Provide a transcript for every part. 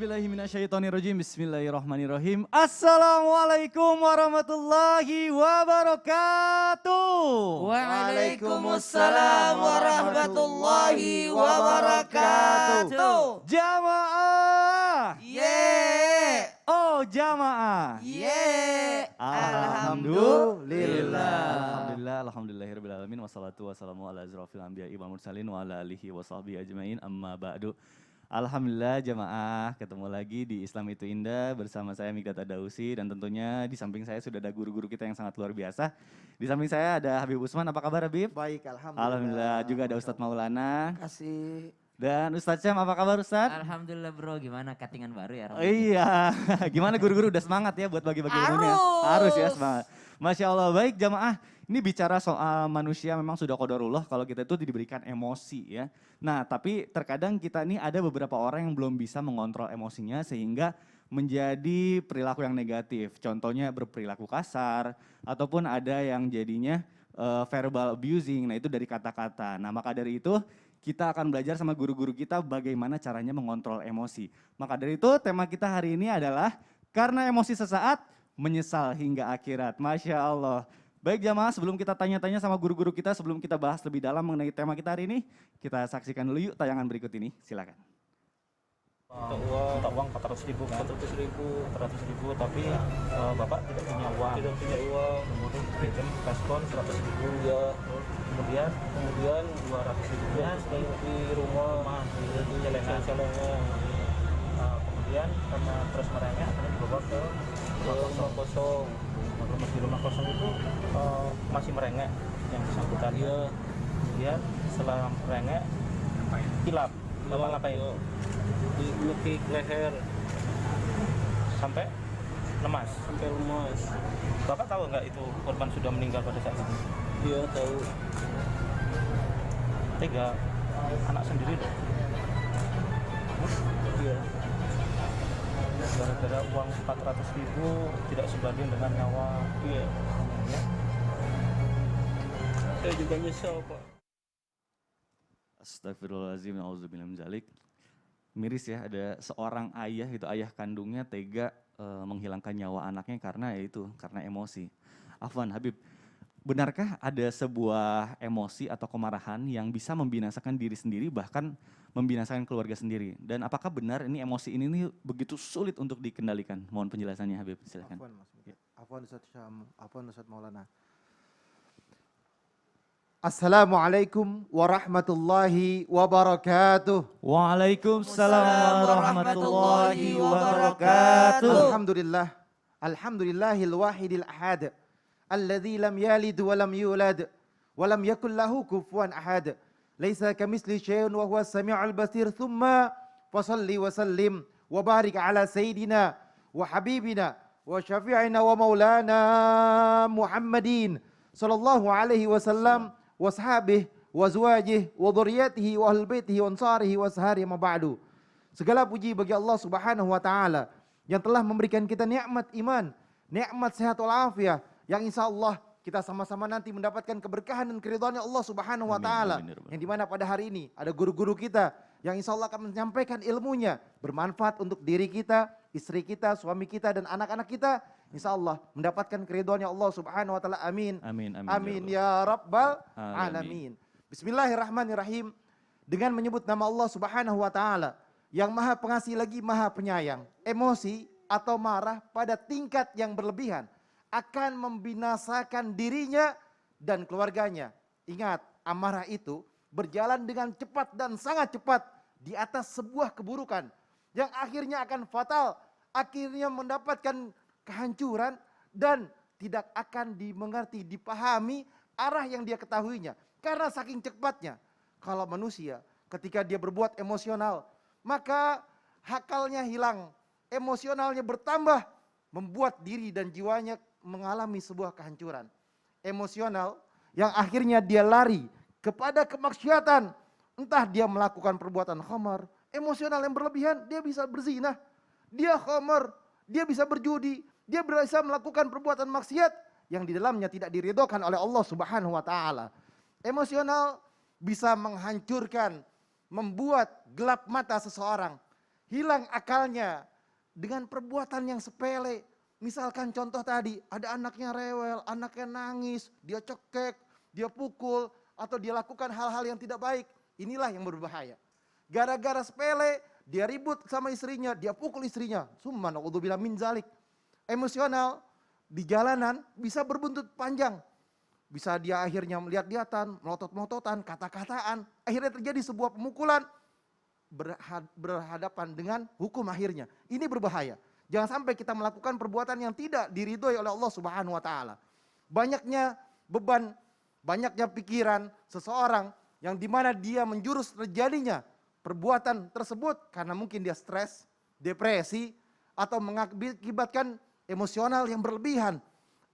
A'udzubillahiminasyaitonirrajim. Bismillahirrahmanirrahim. Assalamualaikum warahmatullahi wabarakatuh. Waalaikumsalam warahmatullahi wabarakatuh. Jamaah. Ye. Oh jamaah. Ye. Alhamdulillahirabbil alamin wassalatu wassalamu ala asyrofil anbiya'i wal mursalin wa ala alihi washabbihi ajmain amma ba'du. Alhamdulillah jamaah, ketemu lagi di Islam Itu Indah bersama saya Mikdad Ad-Dausi, dan tentunya di samping saya sudah ada guru-guru kita yang sangat luar biasa. Di samping saya ada Habib Usman. Apa kabar Habib? Baik, alhamdulillah. Alhamdulillah. Juga ada Ustadz Maulana. Kasih. Dan Ustadz Syam, apa kabar Ustadz? Alhamdulillah bro, gimana cuttingan baru ya? Oh, iya, gimana guru-guru udah semangat ya buat bagi-bagi ilmunya? Harus ya semangat. Masya Allah. Baik jamaah, ini bicara soal manusia memang sudah qadarullah kalau kita itu diberikan emosi ya. Nah tapi terkadang kita ini ada beberapa orang yang belum bisa mengontrol emosinya sehingga menjadi perilaku yang negatif. Contohnya berperilaku kasar ataupun ada yang jadinya verbal abusing, nah itu dari kata-kata. Nah maka dari itu kita akan belajar sama guru-guru kita bagaimana caranya mengontrol emosi. Maka dari itu tema kita hari ini adalah karena emosi sesaat menyesal hingga akhirat. Masya Allah. Baik jamaah, sebelum kita tanya-tanya sama guru-guru kita, sebelum kita bahas lebih dalam mengenai tema kita hari ini, kita saksikan dulu yuk tayangan berikut ini, silakan. Minta uang 400.000 kan? 400.000 tapi Bapak tidak punya uang. Tidak punya uang. Kemudian pinjam kaskon 100.000 ya. Kemudian 200.000 ya di rumah di celengan. Kemudian karena terus merengek akhirnya dibawa ke rumah kosong. Di rumah kosong itu masih merengek yang bersangkutan. Ya. Kemudian setelah merengek hilap. Bapak ngapain? Dilekik leher sampai lemas. Bapak tahu nggak itu korban sudah meninggal pada saat itu? Iya tahu. Tega anak sendiri loh. Iya. Gara-gara uang 400.000 tidak sebanding dengan nyawa. Iya. Ya. Saya juga nyesel Pak. Astagfirullahaladzim, na'udzubillah min dzalik. Miris ya, ada seorang ayah gitu, ayah kandungnya tega menghilangkan nyawa anaknya karena karena emosi. Afwan, Habib, benarkah ada sebuah emosi atau kemarahan yang bisa membinasakan diri sendiri bahkan membinasakan keluarga sendiri? Dan apakah benar ini emosi ini begitu sulit untuk dikendalikan? Mohon penjelasannya Habib, silakan. Afwan Ustaz Syam, afwan Ustaz Maulana. Assalamualaikum warahmatullahi wabarakatuh. Waalaikumsalam warahmatullahi wabarakatuh. Alhamdulillah. Alhamdulillahil wahidil ahad. Alladzi lam yalid wa lam yulad. Wa lam yakul lahu kufuwan ahad. Laisa kamisli syai'un wa huwas sami'ul basir. Thumma fasalli wa sallim. Wa barik ala sayyidina wa habibina wa syafi'ina wa maulana Muhammadin sallallahu alaihi wasallam wa sahabih wa zuwajih wa dhurriyyatihi wa ahlul baitihi wa ansarihi wa sahari ma ba'du. Segala puji bagi Allah Subhanahu wa taala yang telah memberikan kita nikmat iman, nikmat sehat walafiat, yang insyaallah kita sama-sama nanti mendapatkan keberkahan dan keridhaannya Allah Subhanahu wa taala. Yang dimana pada hari ini ada guru-guru kita yang insyaallah akan menyampaikan ilmunya bermanfaat untuk diri kita, istri kita, suami kita dan anak-anak kita. InsyaAllah mendapatkan keridhaannya Allah Subhanahu wa taala. Amin. Amin, amin. Amin ya rabbal alamin. Bismillahirrahmanirrahim. Dengan menyebut nama Allah Subhanahu wa taala yang Maha Pengasih lagi Maha Penyayang. Emosi atau marah pada tingkat yang berlebihan akan membinasakan dirinya dan keluarganya. Ingat, amarah itu berjalan dengan cepat dan sangat cepat di atas sebuah keburukan yang akhirnya akan fatal, akhirnya mendapatkan kehancuran dan tidak akan dimengerti, dipahami arah yang dia ketahuinya. Karena saking cepatnya, kalau manusia ketika dia berbuat emosional, maka akalnya hilang, emosionalnya bertambah, membuat diri dan jiwanya mengalami sebuah kehancuran. Emosional yang akhirnya dia lari kepada kemaksiatan, entah dia melakukan perbuatan khamar, emosional yang berlebihan, dia bisa berzina, dia khamar, dia bisa berjudi, dia bisa melakukan perbuatan maksiat yang di dalamnya tidak diridhokan oleh Allah Subhanahu wa taala. Emosional bisa menghancurkan, membuat gelap mata seseorang hilang akalnya dengan perbuatan yang sepele. Misalkan contoh tadi, ada anaknya rewel, anaknya nangis, dia cekek, dia pukul, atau dia lakukan hal-hal yang tidak baik. Inilah yang berbahaya. Gara-gara sepele, dia ribut sama istrinya, dia pukul istrinya. Summa na'udzubillah min zalik. Emosional di jalanan bisa berbuntut panjang. Bisa dia akhirnya melihat-lihatan, melotot-melototan, kata-kataan. Akhirnya terjadi sebuah pemukulan, berhadapan dengan hukum akhirnya. Ini berbahaya. Jangan sampai kita melakukan perbuatan yang tidak diridhoi oleh Allah Subhanahu wa taala. Banyaknya beban, banyaknya pikiran seseorang yang dimana dia menjurus terjadinya perbuatan tersebut karena mungkin dia stres, depresi, atau mengakibatkan emosional yang berlebihan.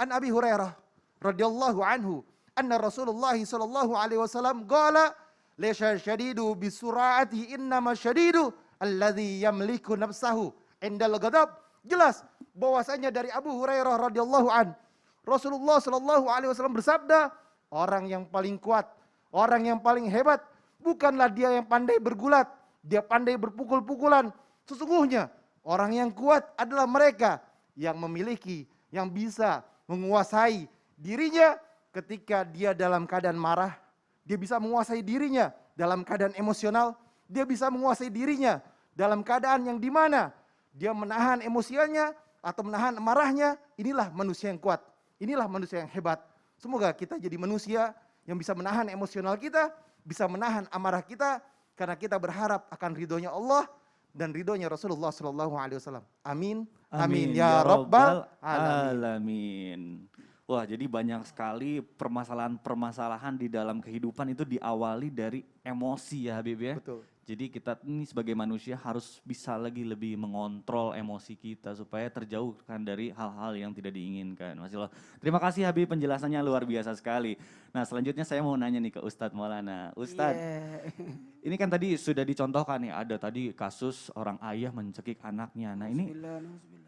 An Abi Hurairah radhiyallahu anhu, anna Rasulullah sallallahu alaihi wasallam qala laysa syadidu bisur'ati innama syadidu alladhi yamliku nafsahu indal ghadab. Jelas bahwasanya dari Abu Hurairah radhiyallahu an, Rasulullah sallallahu alaihi wasallam bersabda, orang yang paling kuat, orang yang paling hebat bukanlah dia yang pandai bergulat, dia pandai berpukul-pukulan. Sesungguhnya orang yang kuat adalah mereka yang memiliki, yang bisa menguasai dirinya ketika dia dalam keadaan marah. Dia bisa menguasai dirinya dalam keadaan emosional. Dia bisa menguasai dirinya dalam keadaan yang dimana dia menahan emosinya atau menahan marahnya. Inilah manusia yang kuat. Inilah manusia yang hebat. Semoga kita jadi manusia yang bisa menahan emosional kita, bisa menahan amarah kita, karena kita berharap akan ridhonya Allah dan ridhonya Rasulullah SAW. Amin. Amin ya Rabbal Alamin. Wah, jadi banyak sekali permasalahan-permasalahan di dalam kehidupan itu diawali dari emosi ya Habib ya. Betul. Jadi kita ini sebagai manusia harus bisa lagi lebih mengontrol emosi kita supaya terjauhkan dari hal-hal yang tidak diinginkan. Masya Allah. Terima kasih Habib, penjelasannya luar biasa sekali. Nah selanjutnya saya mau nanya nih ke Ustadz Maulana. Ustadz, ini kan tadi sudah dicontohkan nih, ada tadi kasus orang ayah mencekik anaknya. Nah ini,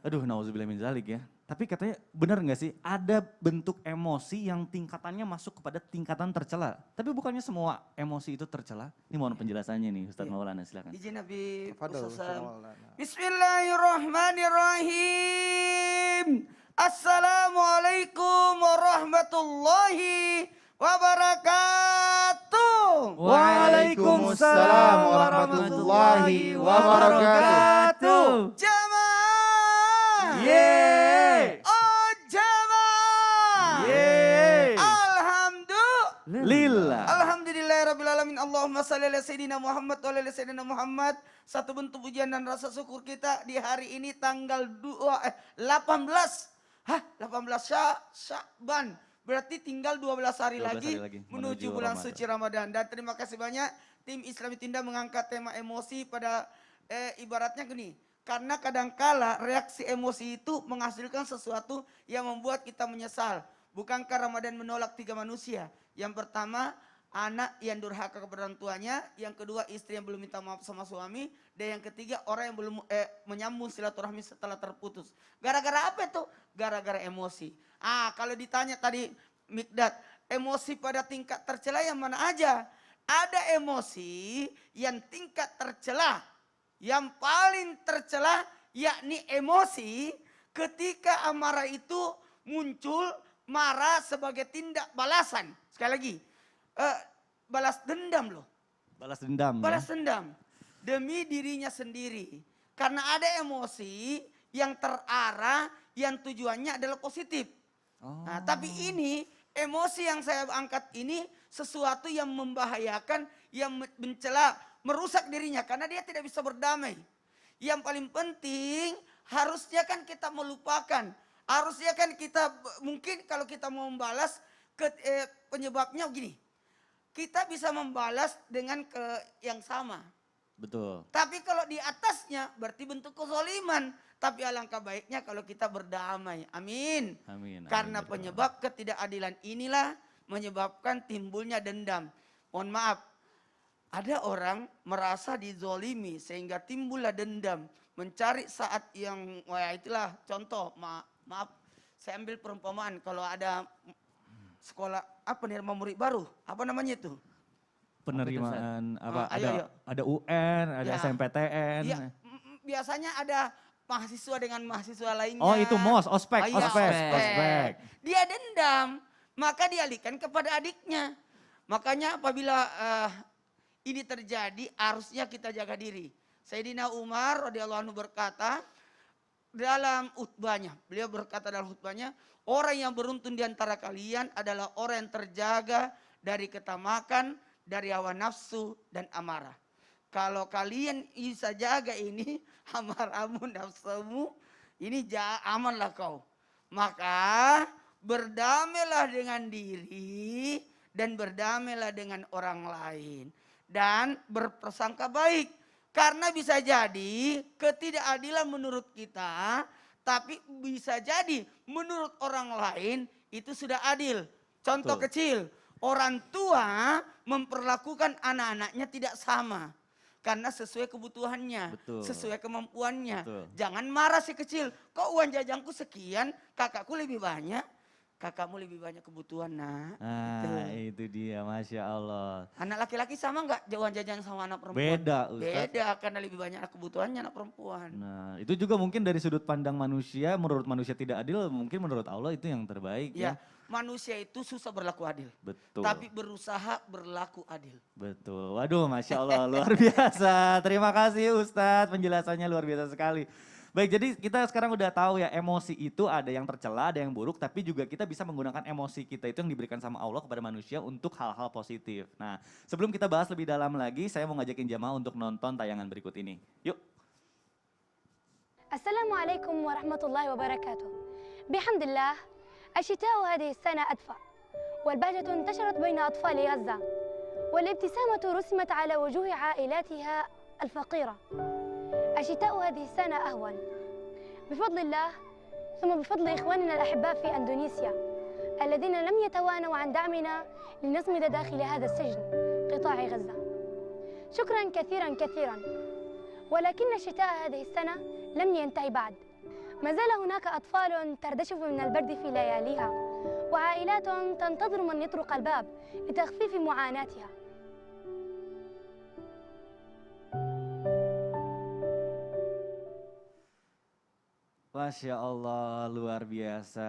aduh nauzubillah min zalik ya. Tapi katanya benar nggak sih ada bentuk emosi yang tingkatannya masuk kepada tingkatan tercela. Tapi bukannya semua emosi itu tercela. Ini mohon penjelasannya nih Ustadz Maulana, silakan. Izin Nabi Tafadhol, Ustaz. Maulana. Bismillahirrahmanirrahim. Assalamualaikum warahmatullahi wabarakatuh. Waalaikumsalam warahmatullahi wabarakatuh. Jamaah. Yeay. Oh jamaah. Yeay. Alhamdulillah. Lillah. Alhamdulillahirrabbilalamin. Allahumma salli ala Sayyidina Muhammad wa ala Sayyidina Muhammad. Satu bentuk pujian dan rasa syukur kita di hari ini tanggal 18. 18 Sya'ban. Berarti tinggal 12 hari 12 lagi hari lagi menuju bulan suci Ramadan. Dan terima kasih banyak tim Islami Tinda mengangkat tema emosi pada ibaratnya gini. Karena kadangkala reaksi emosi itu menghasilkan sesuatu yang membuat kita menyesal. Bukankah Ramadan menolak 3 manusia? Yang pertama, anak yang durhaka kepada orang tuanya. Yang kedua, istri yang belum minta maaf sama suami. Dan yang ketiga, orang yang belum menyambung silaturahmi setelah terputus. Gara-gara apa itu? Gara-gara emosi. Kalau ditanya tadi Mikdad, emosi pada tingkat tercela yang mana aja? Ada emosi yang tingkat tercela. Yang paling tercela yakni emosi ketika amarah itu muncul, marah sebagai tindak balasan. Sekali lagi, balas dendam loh. Balas dendam Balas ya. dendam demi dirinya sendiri. Karena ada emosi yang terarah yang tujuannya adalah positif. Nah, tapi ini emosi yang saya angkat ini sesuatu yang membahayakan, yang mencela, merusak dirinya karena dia tidak bisa berdamai. Yang paling penting harusnya kan kita melupakan. Harusnya kan kita mungkin kalau kita mau membalas penyebabnya begini. Kita bisa membalas dengan yang sama. Betul. Tapi kalau di atasnya berarti bentuk kezaliman. Tapi alangkah baiknya kalau kita berdamai. Amin. Amin. Karena penyebab ketidakadilan inilah menyebabkan timbulnya dendam. Mohon maaf. Ada orang merasa dizolimi sehingga timbullah dendam. Mencari saat yang, wah itulah contoh. Maaf, saya ambil perumpamaan. Kalau ada sekolah, apa nih murid baru? Apa namanya itu? Penerimaan Ayo. ada UN, ada Ya. SMPTN. Ya, biasanya ada mahasiswa dengan mahasiswa lainnya. Oh itu MOS, ospek, Ah, iya, ospek. Dia dendam, maka dialihkan kepada adiknya. Makanya apabila ini terjadi harusnya kita jaga diri. Sayyidina Umar radhiyallahu anhu berkata dalam khutbahnya, beliau berkata dalam khutbahnya, orang yang beruntung di antara kalian adalah orang yang terjaga dari ketamakan, dari hawa nafsu dan amarah. Kalau kalian bisa jaga ini, amarahmu, nafsumu, ini amanlah kau. Maka berdamailah dengan diri dan berdamailah dengan orang lain. Dan berprasangka baik. Karena bisa jadi ketidakadilan menurut kita, tapi bisa jadi menurut orang lain itu sudah adil. Contoh kecil, orang tua memperlakukan anak-anaknya tidak sama. Karena sesuai kebutuhannya, sesuai kemampuannya. Jangan marah si kecil, kok uang jajanku sekian, kakakku lebih banyak. Kakakmu lebih banyak kebutuhan, nak. Itu dia, Masya Allah. Anak laki-laki sama nggak uang jajan sama anak perempuan? Beda, Ustaz. Beda, karena lebih banyak kebutuhannya anak perempuan. Nah, itu juga mungkin dari sudut pandang manusia, menurut manusia tidak adil, mungkin menurut Allah itu yang terbaik ya. Manusia itu susah berlaku adil. Betul. Tapi berusaha berlaku adil. Betul. Waduh, Masya Allah, luar biasa. Terima kasih Ustadz, penjelasannya luar biasa sekali. Baik, jadi kita sekarang udah tahu ya, emosi itu ada yang tercela, ada yang buruk, tapi juga kita bisa menggunakan emosi kita itu yang diberikan sama Allah kepada manusia untuk hal-hal positif. Nah, sebelum kita bahas lebih dalam lagi, saya mau ngajakin jamaah untuk nonton tayangan berikut ini. Yuk. Assalamualaikum warahmatullahi wabarakatuh. Bihamdillah, الشتاء هذه السنة أدفأ والبهجة انتشرت بين أطفال غزة والابتسامة رسمت على وجوه عائلاتها الفقيرة. الشتاء هذه السنة أهون بفضل الله ثم بفضل إخواننا الأحباء في أندونيسيا الذين لم يتوانوا عن دعمنا لنصمد داخل هذا السجن قطاع غزة. شكرا كثيرا كثيرا. ولكن الشتاء هذه السنة لم ينتهي بعد. ما زال هناك أطفال تردشف من البرد في لياليها وعائلات تنتظر من يطرق الباب لتخفيف معاناتها. Masya Allah, luar biasa.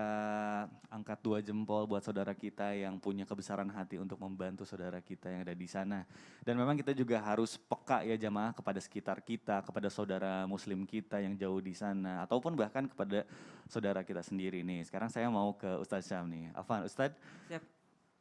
Angkat 2 jempol buat saudara kita yang punya kebesaran hati untuk membantu saudara kita yang ada di sana. Dan memang kita juga harus peka ya jamaah kepada sekitar kita, kepada saudara muslim kita yang jauh di sana. Ataupun bahkan kepada saudara kita sendiri nih. Sekarang saya mau ke Ustadz Syam nih. Afwan, Ustadz,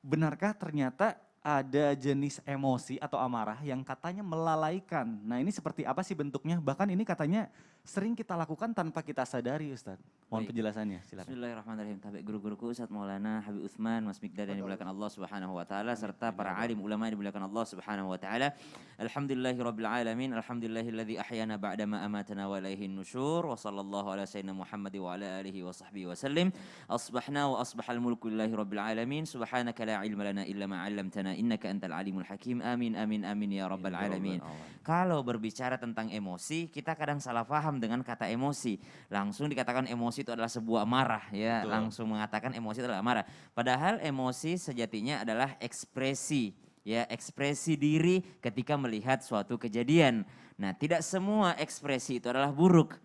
benarkah ternyata ada jenis emosi atau amarah yang katanya melalaikan? Nah ini seperti apa sih bentuknya? Bahkan ini katanya sering kita lakukan tanpa kita sadari Ustadz. Mohon penjelasannya, silakan. Bismillahirrahmanirrahim. Tabi guru-guruku Ustadz Maulana Habib Utsman, Mas Mikdad yang dimuliakan Allah Subhanahu wa taala serta para alim ulama yang dimuliakan Allah Subhanahu wa taala. Alhamdulillahirabbil alamin, alhamdulillahilladzi ahyana ba'da ma amatana wa ilaihin nusyur wa sallallahu ala sayyidina Muhammad wa ala alihi wa sahbihi wa sallim. Asbahna wa asbahal mulku lillahi rabbil alamin. Subhanaka la ilma lana illa ma 'allamtana innaka antal alimul hakim. Amin amin amin ya rabbal alamin. Kalau berbicara tentang emosi, kita kadang salah paham dengan kata emosi. Langsung dikatakan emosi itu adalah sebuah marah ya. Betul. Langsung mengatakan emosi itu adalah marah. Padahal emosi sejatinya adalah ekspresi ya, ekspresi diri ketika melihat suatu kejadian. Nah, tidak semua ekspresi itu adalah buruk.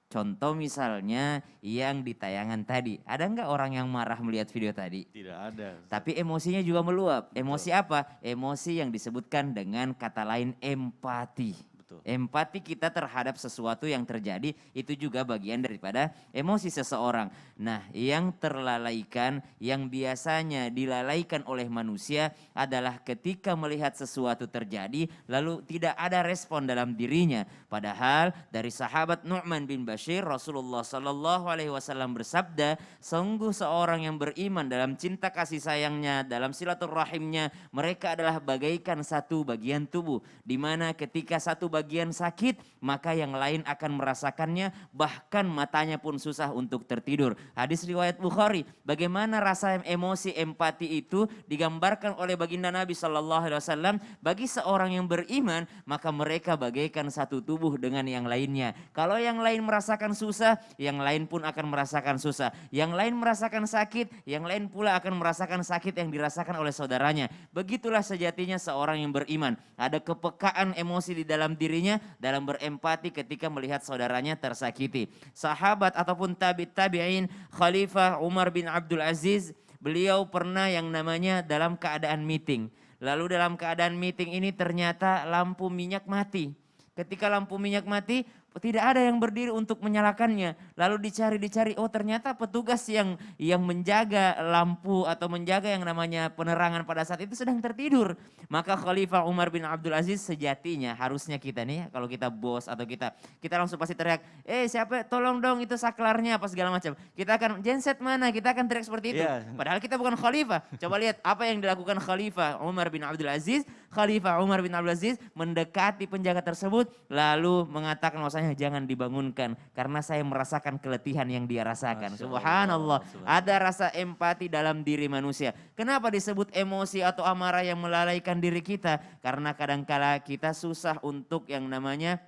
Contoh misalnya yang di tayangan tadi. Ada nggak orang yang marah melihat video tadi? Tidak ada. Tapi emosinya juga meluap. Emosi apa? Emosi yang disebutkan dengan kata lain empati. Empati kita terhadap sesuatu yang terjadi itu juga bagian daripada emosi seseorang. Nah, yang terlalaikan, yang biasanya dilalaikan oleh manusia adalah ketika melihat sesuatu terjadi lalu tidak ada respon dalam dirinya. Padahal dari sahabat Nu'man bin Bashir, Rasulullah Sallallahu Alaihi Wasallam bersabda, sungguh seorang yang beriman dalam cinta kasih sayangnya, dalam silaturahimnya, mereka adalah bagaikan satu bagian tubuh, di mana ketika satu bagian sakit, maka yang lain akan merasakannya, bahkan matanya pun susah untuk tertidur. Hadis riwayat Bukhari, bagaimana rasa emosi empati itu digambarkan oleh baginda Nabi Sallallahu Alaihi Wasallam, bagi seorang yang beriman, maka mereka bagaikan satu tubuh dengan yang lainnya. Kalau yang lain merasakan susah, yang lain pun akan merasakan susah. Yang lain merasakan sakit, yang lain pula akan merasakan sakit yang dirasakan oleh saudaranya. Begitulah sejatinya seorang yang beriman. Ada kepekaan emosi di dalam dirinya, dirinya dalam berempati ketika melihat saudaranya tersakiti. Sahabat ataupun tabi'in Khalifah Umar bin Abdul Aziz, beliau pernah yang namanya dalam keadaan meeting. Lalu dalam keadaan meeting ini ternyata lampu minyak mati. Ketika lampu minyak mati, tidak ada yang berdiri untuk menyalakannya. Lalu dicari, oh ternyata petugas yang menjaga lampu atau menjaga yang namanya penerangan pada saat itu sedang tertidur. Maka Khalifah Umar bin Abdul Aziz sejatinya harusnya kita nih, kalau kita bos atau kita langsung pasti teriak, siapa tolong dong itu saklarnya apa segala macam. Kita akan genset mana, kita akan teriak seperti itu. Yeah. Padahal kita bukan khalifah. Coba lihat apa yang dilakukan Khalifah Umar bin Abdul Aziz. Khalifah Umar bin Abdul Aziz mendekati penjaga tersebut lalu mengatakan bahwasanya jangan dibangunkan karena saya merasakan keletihan yang dia rasakan. Subhanallah. Ada rasa empati dalam diri manusia. Kenapa disebut emosi atau amarah yang melalaikan diri kita? Karena kadangkala kita susah untuk yang namanya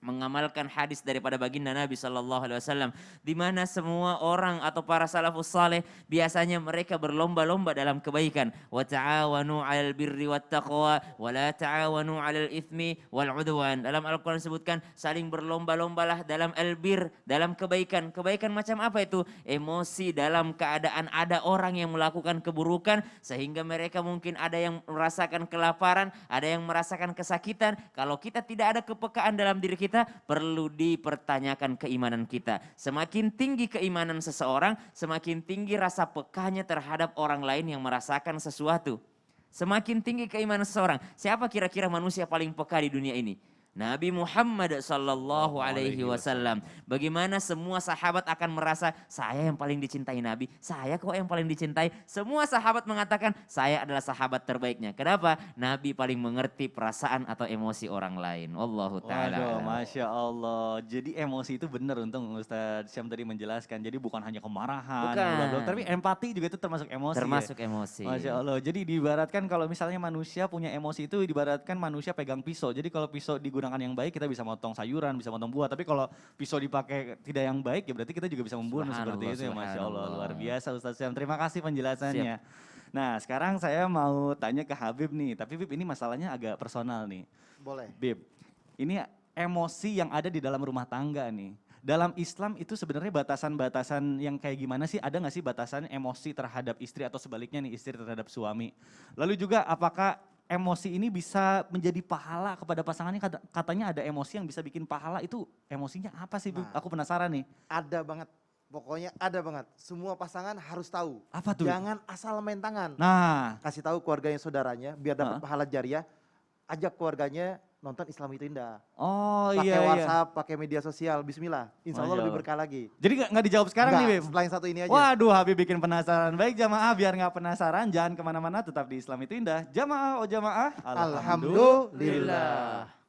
mengamalkan hadis daripada baginda Nabi SAW, di mana semua orang atau para salafus saleh biasanya mereka berlomba-lomba dalam kebaikan. Wa ta'awanu 'alal birri wat taqwa wa la ta'awanu 'alal itsmi wal 'udwan. Dalam Al-Qur'an disebutkan saling berlomba-lombalah dalam albir, dalam kebaikan. Kebaikan macam apa itu? Emosi dalam keadaan ada orang yang melakukan keburukan sehingga mereka mungkin ada yang merasakan kelaparan, ada yang merasakan kesakitan. Kalau kita tidak ada kepekaan dalam diri kita, perlu dipertanyakan keimanan kita. Semakin tinggi keimanan seseorang, semakin tinggi rasa pekanya terhadap orang lain yang merasakan sesuatu. Semakin tinggi keimanan seseorang, siapa kira-kira manusia paling peka di dunia ini? Nabi Muhammad sallallahu alaihi wasallam. Bagaimana semua sahabat akan merasa saya yang paling dicintai Nabi, saya kok yang paling dicintai. Semua sahabat mengatakan saya adalah sahabat terbaiknya. Kenapa? Nabi paling mengerti perasaan atau emosi orang lain. Wallahu taala. Waduh, Masya Allah. Jadi emosi itu benar, untung Ustadz Syam tadi menjelaskan. Jadi bukan hanya kemarahan, Bukan. tapi empati juga itu termasuk emosi. Termasuk ya? emosi. Masya Allah. Jadi diibaratkan kalau misalnya manusia punya emosi itu diibaratkan manusia pegang pisau. Jadi kalau pisau digunakan yang baik kita bisa motong sayuran, bisa motong buah. Tapi kalau pisau dipakai tidak yang baik ya berarti kita juga bisa membunuh seperti itu ya. Masya Allah. Luar biasa Ustadz Syam. Terima kasih penjelasannya. Nah sekarang saya mau tanya ke Habib nih. Tapi Habib ini masalahnya agak personal nih. Boleh. Bib, ini emosi yang ada di dalam rumah tangga nih. Dalam Islam itu sebenarnya batasan-batasan yang kayak gimana sih? Ada nggak sih batasan emosi terhadap istri atau sebaliknya nih istri terhadap suami? Lalu juga apakah emosi ini bisa menjadi pahala kepada pasangannya? Katanya ada emosi yang bisa bikin pahala, itu emosinya apa sih, Bib? Nah. Aku penasaran nih. Ada banget. Pokoknya ada banget. Semua pasangan harus tahu. Apa tuh? Jangan asal main tangan. Nah, Kasih tahu keluarganya saudaranya biar dapat pahala jariah. Ajak keluarganya nonton Islam itu indah. oh Pakai iya iya. WhatsApp, pakai media sosial. Bismillah. Insya Allah Masya lebih Allah. berkah lagi. Jadi nggak dijawab sekarang nih, Enggak, Bib? setelah yang satu ini aja. Waduh, Habib bikin penasaran. Baik jamaah, biar nggak penasaran, jangan kemana-mana, tetap di Islam itu indah. Jamaah, oh jamaah. Alhamdulillah.